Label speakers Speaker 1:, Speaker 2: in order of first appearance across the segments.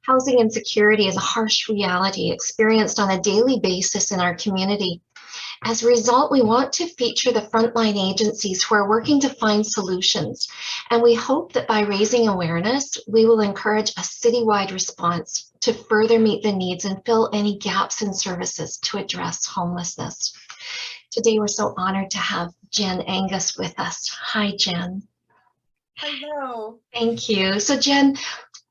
Speaker 1: Housing insecurity is a harsh reality experienced on a daily basis in our community. As a result, we want to feature the frontline agencies who are working to find solutions. And we hope that by raising awareness, we will encourage a citywide response to further meet the needs and fill any gaps in services to address homelessness. Today, we're so honored to have Jenn Angus with us. Hi, Jenn.
Speaker 2: Hello.
Speaker 1: Thank you. So, Jenn,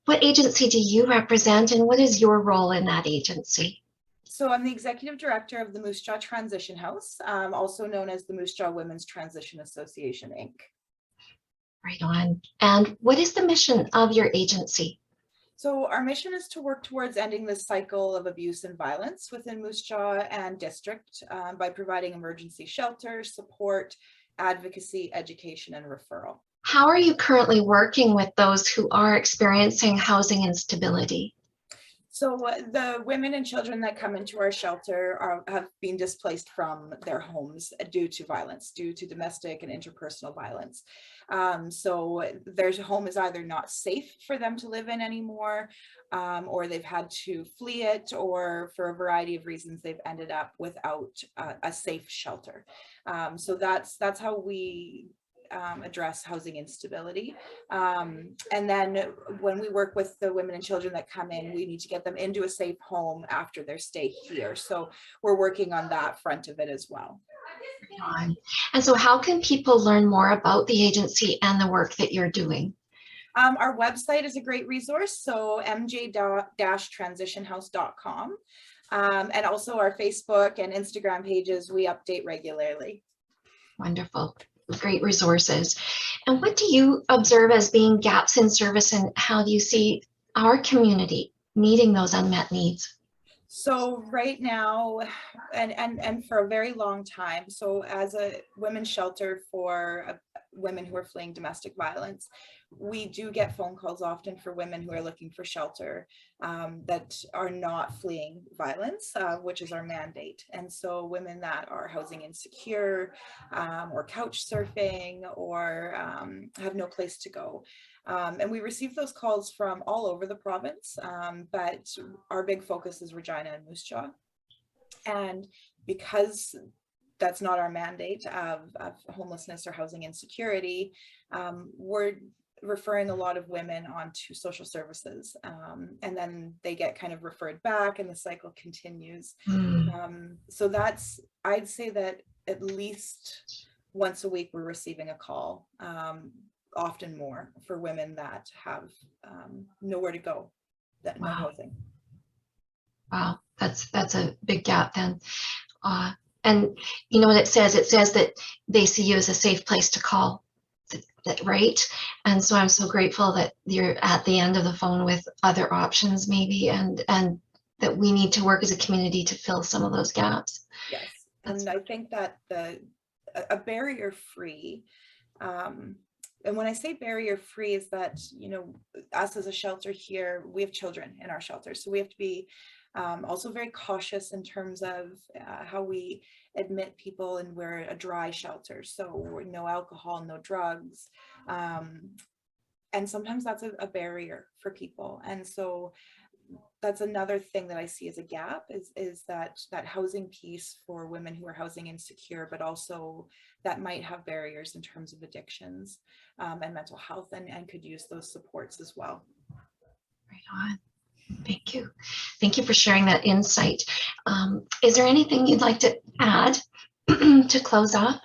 Speaker 1: what agency do you represent and what is your role in that agency?
Speaker 2: So I'm the executive director of the Moose Jaw Transition House, also known as the Moose Jaw Women's Transition Association, Inc.
Speaker 1: Right on. And what is the mission of your agency?
Speaker 2: So our mission is to work towards ending the cycle of abuse and violence within Moose Jaw and district by providing emergency shelter, support, advocacy, education, and referral.
Speaker 1: How are you currently working with those who are experiencing housing instability?
Speaker 2: So the women and children that come into our shelter have been displaced from their homes due to violence, due to domestic and interpersonal violence. So their home is either not safe for them to live in anymore, or they've had to flee it, or for a variety of reasons, they've ended up without a safe shelter. So that's how we address housing instability. And then when we work with the women and children that come in, we need to get them into a safe home after their stay here. So we're working on that front of it as well.
Speaker 1: And so how can people learn more about the agency and the work that you're doing?
Speaker 2: Our website is a great resource, so mj-transitionhouse.com. And also our Facebook and Instagram pages, we update regularly.
Speaker 1: Wonderful. Great resources. And what do you observe as being gaps in service, and how do you see our community meeting those unmet needs?
Speaker 2: So right now, and for a very long time, so as a women's shelter for women who are fleeing domestic violence, we do get phone calls often for women who are looking for shelter that are not fleeing violence, which is our mandate. And so women that are housing insecure, or couch surfing, or have no place to go. And we receive those calls from all over the province, but our big focus is Regina and Moose Jaw. And because that's not our mandate of homelessness or housing insecurity, we're referring a lot of women onto social services, and then they get kind of referred back and the cycle continues. So that's, I'd say that at least once a week we're receiving a call, often more, for women that have nowhere to go, that no housing.
Speaker 1: Wow, that's a big gap then. And you know what it says? It says that they see you as a safe place to call, right? And so I'm so grateful that you're at the end of the phone with other options maybe, and that we need to work as a community to fill some of those gaps.
Speaker 2: Yes, and I think that a barrier-free, and when I say barrier-free is that, you know, us as a shelter here, we have children in our shelter, so we have to be also very cautious in terms of how we admit people, and we're a dry shelter, so no alcohol, no drugs, and sometimes that's a barrier for people. And so that's another thing that I see as a gap, is that housing piece for women who are housing insecure, but also that might have barriers in terms of addictions and mental health, and could use those supports as well.
Speaker 1: Right on. Thank you. Thank you for sharing that insight. Is there anything you'd like to add to close off?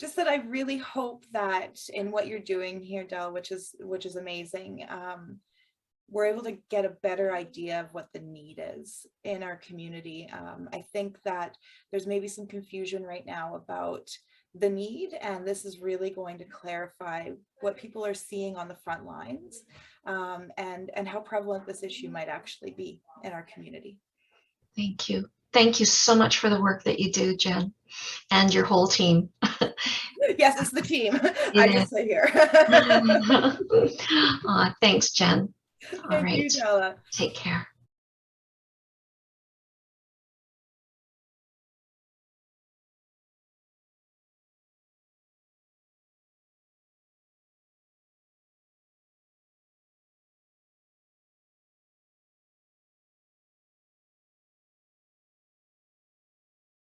Speaker 2: Just that I really hope that in what you're doing here, Del, which is amazing, we're able to get a better idea of what the need is in our community. I think that there's maybe some confusion right now about the need, and this is really going to clarify what people are seeing on the front lines, and how prevalent this issue might actually be in our community.
Speaker 1: Thank you. Thank you so much for the work that you do, Jenn, and your whole team.
Speaker 2: Yes, it's the team. I just say here.
Speaker 1: Thanks, Jenn. All
Speaker 2: Thank
Speaker 1: right.
Speaker 2: you, Della.
Speaker 1: Take care.